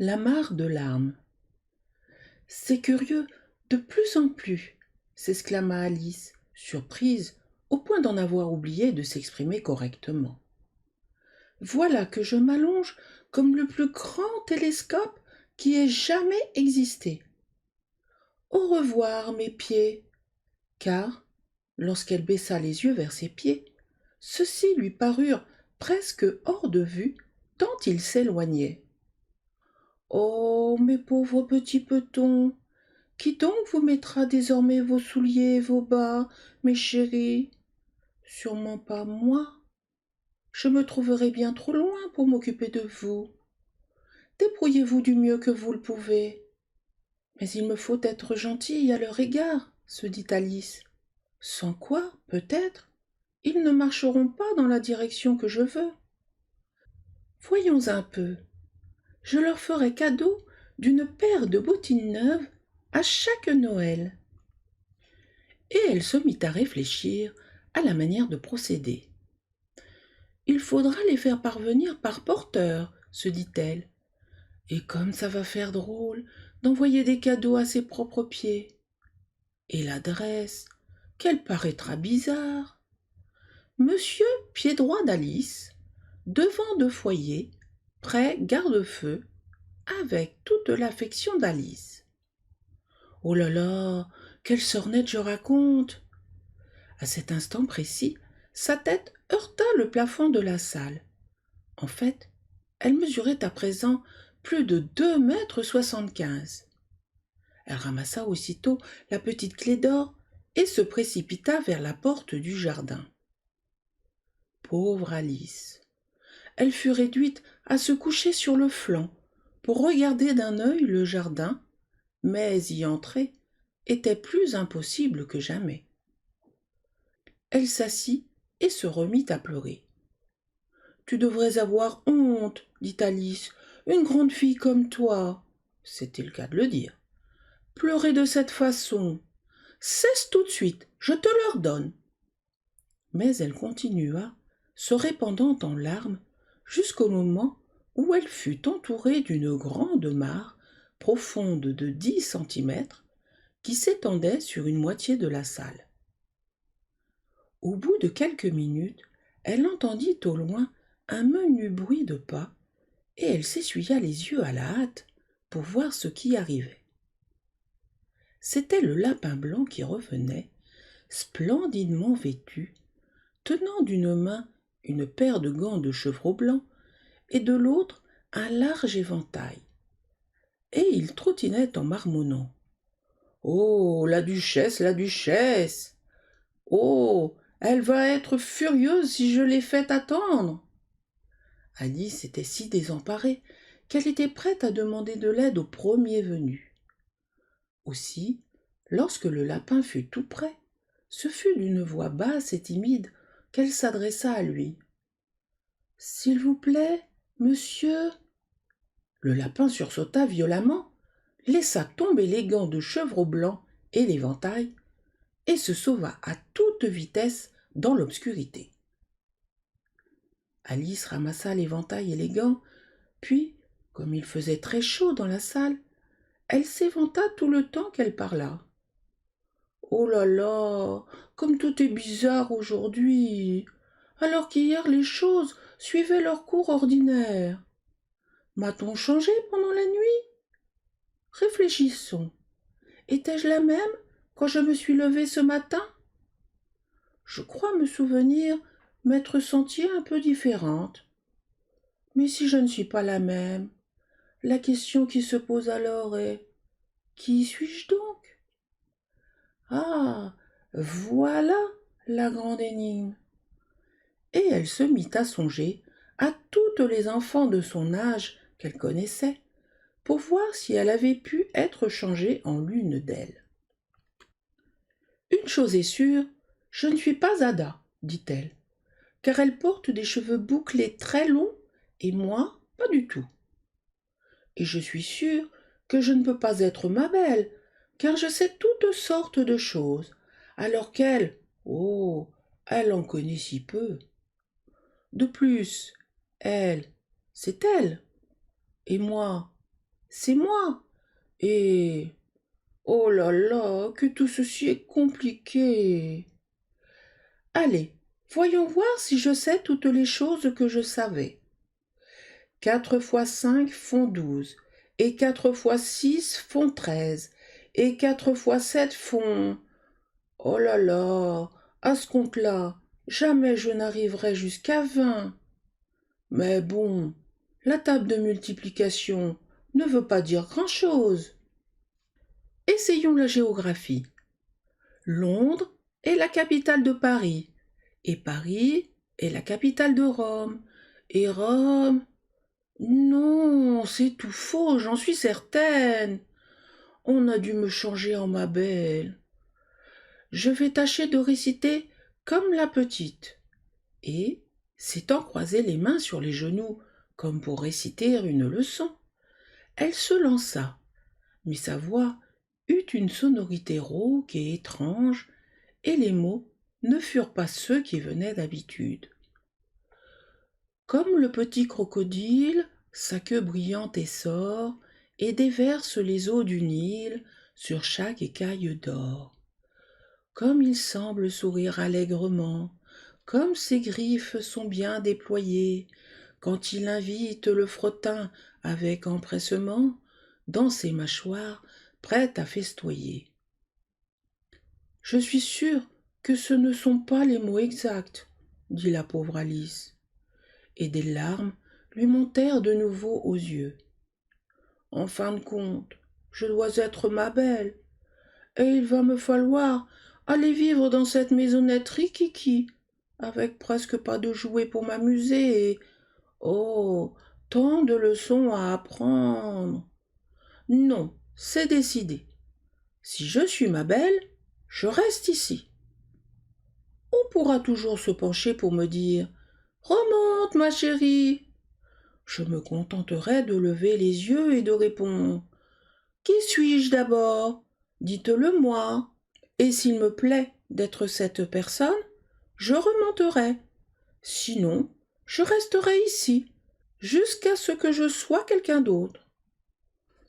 La mare de larmes. C'est curieux, de plus en plus, s'exclama Alice, surprise au point d'en avoir oublié de s'exprimer correctement. Voilà que je m'allonge comme le plus grand télescope qui ait jamais existé. Au revoir, mes pieds, car, lorsqu'elle baissa les yeux vers ses pieds, ceux-ci lui parurent presque hors de vue tant ils s'éloignaient. Oh, mes pauvres petits petons, qui donc vous mettra désormais vos souliers et vos bas, mes chéris? Sûrement pas moi. Je me trouverai bien trop loin pour m'occuper de vous. Débrouillez-vous du mieux que vous le pouvez. Mais il me faut être gentille à leur égard, se dit Alice. Sans quoi, peut-être, ils ne marcheront pas dans la direction que je veux. Voyons un peu. Je leur ferai cadeau d'une paire de bottines neuves à chaque Noël. Et elle se mit à réfléchir à la manière de procéder. Il faudra les faire parvenir par porteur, se dit-elle. Et comme ça va faire drôle d'envoyer des cadeaux à ses propres pieds. Et l'adresse, qu'elle paraîtra bizarre. Monsieur Piédroit d'Alice, devant de foyer, près garde-feu, avec toute l'affection d'Alice. Oh là là, quelle sornette je raconte! À cet instant précis, sa tête heurta le plafond de la salle. En fait, elle mesurait à présent plus de 2,75 m. Elle ramassa aussitôt la petite clé d'or et se précipita vers la porte du jardin. Pauvre Alice! Elle fut réduite à se coucher sur le flanc pour regarder d'un œil le jardin, mais y entrer était plus impossible que jamais. Elle s'assit et se remit à pleurer. Tu devrais avoir honte, dit Alice, une grande fille comme toi. C'était le cas de le dire. Pleurer de cette façon. Cesse tout de suite, je te l'ordonne. Mais elle continua, se répandant en larmes, jusqu'au moment où elle fut entourée d'une grande mare, profonde de 10 centimètres, qui s'étendait sur une moitié de la salle. Au bout de quelques minutes, elle entendit au loin un menu bruit de pas, et elle s'essuya les yeux à la hâte pour voir ce qui arrivait. C'était le lapin blanc qui revenait, splendidement vêtu, tenant d'une main une paire de gants de chevreau blanc et de l'autre un large éventail. Et il trottinait en marmonnant. Oh, la duchesse, la duchesse! Oh, elle va être furieuse si je l'ai fait attendre! Alice était si désemparée qu'elle était prête à demander de l'aide au premier venu. Aussi, lorsque le lapin fut tout près, ce fut d'une voix basse et timide qu'elle s'adressa à lui. « S'il vous plaît, monsieur ?» Le lapin sursauta violemment, laissa tomber les gants de chevreau blanc et l'éventail, et se sauva à toute vitesse dans l'obscurité. Alice ramassa l'éventail et les gants, puis, comme il faisait très chaud dans la salle, elle s'éventa tout le temps qu'elle parla. « Oh là là, comme tout est bizarre aujourd'hui, alors qu'hier les choses suivaient leur cours ordinaire. M'a-t-on changé pendant la nuit? Réfléchissons. Étais-je la même quand je me suis levée ce matin? Je crois me souvenir m'être sentie un peu différente. Mais si je ne suis pas la même, la question qui se pose alors est: qui suis-je donc? Ah, voilà la grande énigme. Et elle se mit à songer à toutes les enfants de son âge qu'elle connaissait, pour voir si elle avait pu être changée en l'une d'elles. Une chose est sûre, je ne suis pas Ada, dit-elle, car elle porte des cheveux bouclés très longs, et moi, pas du tout. Et je suis sûre que je ne peux pas être ma belle, car je sais toutes sortes de choses, alors qu'elle, oh, elle en connaît si peu. De plus, elle, c'est elle, et moi, c'est moi. Et oh là là, que tout ceci est compliqué. Allez, voyons voir si je sais toutes les choses que je savais. 4 fois 5 font 12, et 4 fois 6 font 13, et 4 fois 7 font... Oh là là, à ce compte-là, jamais je n'arriverai jusqu'à 20. Mais bon, la table de multiplication ne veut pas dire grand-chose. Essayons la géographie. Londres est la capitale de Paris, et Paris est la capitale de Rome, et Rome... Non, c'est tout faux, j'en suis certaine. On a dû me changer en ma belle. Je vais tâcher de réciter comme la petite. Et, s'étant croisé les mains sur les genoux, comme pour réciter une leçon, elle se lança, mais sa voix eut une sonorité rauque et étrange, et les mots ne furent pas ceux qui venaient d'habitude. Comme le petit crocodile, sa queue brillante essore, et déverse les eaux du Nil sur chaque écaille d'or. Comme il semble sourire allègrement, comme ses griffes sont bien déployées, quand il invite le fretin avec empressement, dans ses mâchoires, prêtes à festoyer. Je suis sûre que ce ne sont pas les mots exacts, dit la pauvre Alice, et des larmes lui montèrent de nouveau aux yeux. En fin de compte, je dois être ma belle, et il va me falloir aller vivre dans cette maisonnette rikiki, avec presque pas de jouets pour m'amuser et, oh, tant de leçons à apprendre. Non, c'est décidé. Si je suis ma belle, je reste ici. On pourra toujours se pencher pour me dire « Remonte, ma chérie !» Je me contenterai de lever les yeux et de répondre « Qui suis-je d'abord? Dites-le moi. » Et s'il me plaît d'être cette personne, je remonterai. Sinon, je resterai ici, jusqu'à ce que je sois quelqu'un d'autre.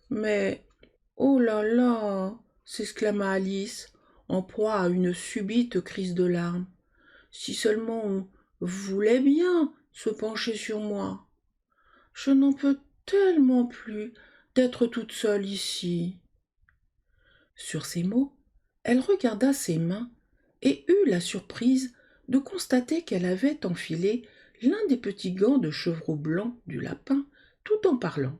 Mais, oh là là, s'exclama Alice, en proie à une subite crise de larmes. Si seulement on voulait bien se pencher sur moi. Je n'en peux tellement plus d'être toute seule ici. Sur ces mots, elle regarda ses mains et eut la surprise de constater qu'elle avait enfilé l'un des petits gants de chevreau blanc du lapin tout en parlant.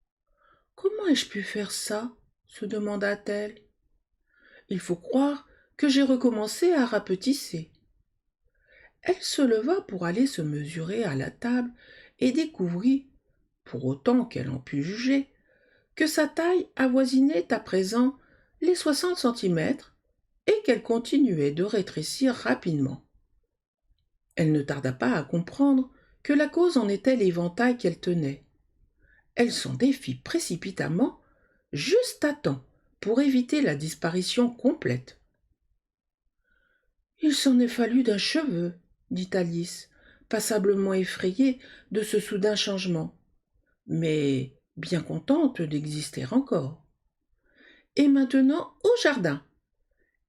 « Comment ai-je pu faire ça ?» se demanda-t-elle. « Il faut croire que j'ai recommencé à rapetisser. » Elle se leva pour aller se mesurer à la table et découvrit, pour autant qu'elle en put juger, que sa taille avoisinait à présent les 60 centimètres et qu'elle continuait de rétrécir rapidement. Elle ne tarda pas à comprendre que la cause en était l'éventail qu'elle tenait. Elle s'en défit précipitamment, juste à temps pour éviter la disparition complète. « Il s'en est fallu d'un cheveu, » dit Alice, passablement effrayée de ce soudain changement, mais bien contente d'exister encore. « Et maintenant au jardin !»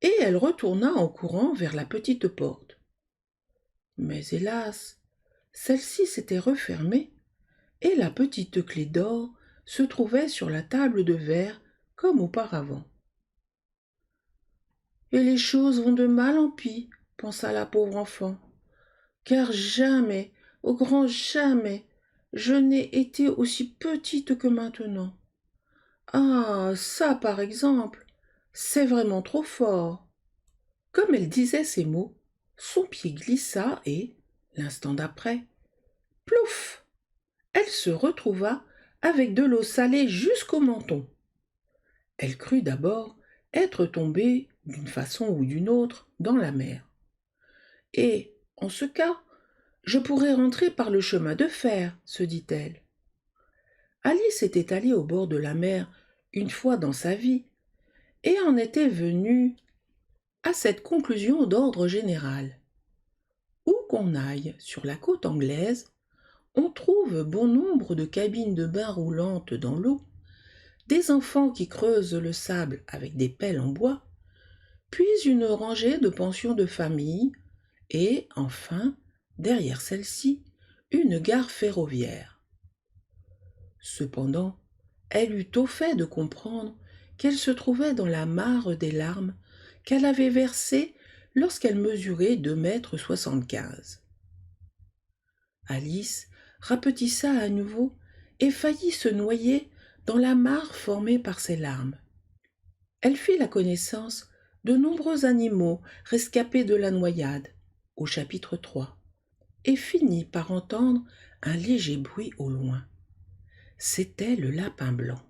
Et elle retourna en courant vers la petite porte. Mais hélas, celle-ci s'était refermée, et la petite clé d'or se trouvait sur la table de verre comme auparavant. « Et les choses vont de mal en pis, » pensa la pauvre enfant, « car jamais, au grand jamais, je n'ai été aussi petite que maintenant. Ah, ça, par exemple, c'est vraiment trop fort. » Comme elle disait ces mots, son pied glissa et, l'instant d'après, plouf! Elle se retrouva avec de l'eau salée jusqu'au menton. Elle crut d'abord être tombée, d'une façon ou d'une autre, dans la mer. Et, en ce cas, je pourrais rentrer par le chemin de fer, se dit-elle. Alice était allée au bord de la mer une fois dans sa vie et en était venue à cette conclusion d'ordre général. Où qu'on aille sur la côte anglaise, on trouve bon nombre de cabines de bain roulantes dans l'eau des enfants qui creusent le sable avec des pelles en bois, puis une rangée de pensions de famille, et, enfin, derrière celle-ci, une gare ferroviaire. Cependant, elle eut au fait de comprendre qu'elle se trouvait dans la mare des larmes qu'elle avait versées lorsqu'elle mesurait 2,75 m. Alice rapetissa à nouveau et faillit se noyer dans la mare formée par ses larmes. Elle fit la connaissance de nombreux animaux rescapés de la noyade, au chapitre 3, et finit par entendre un léger bruit au loin. C'était le lapin blanc.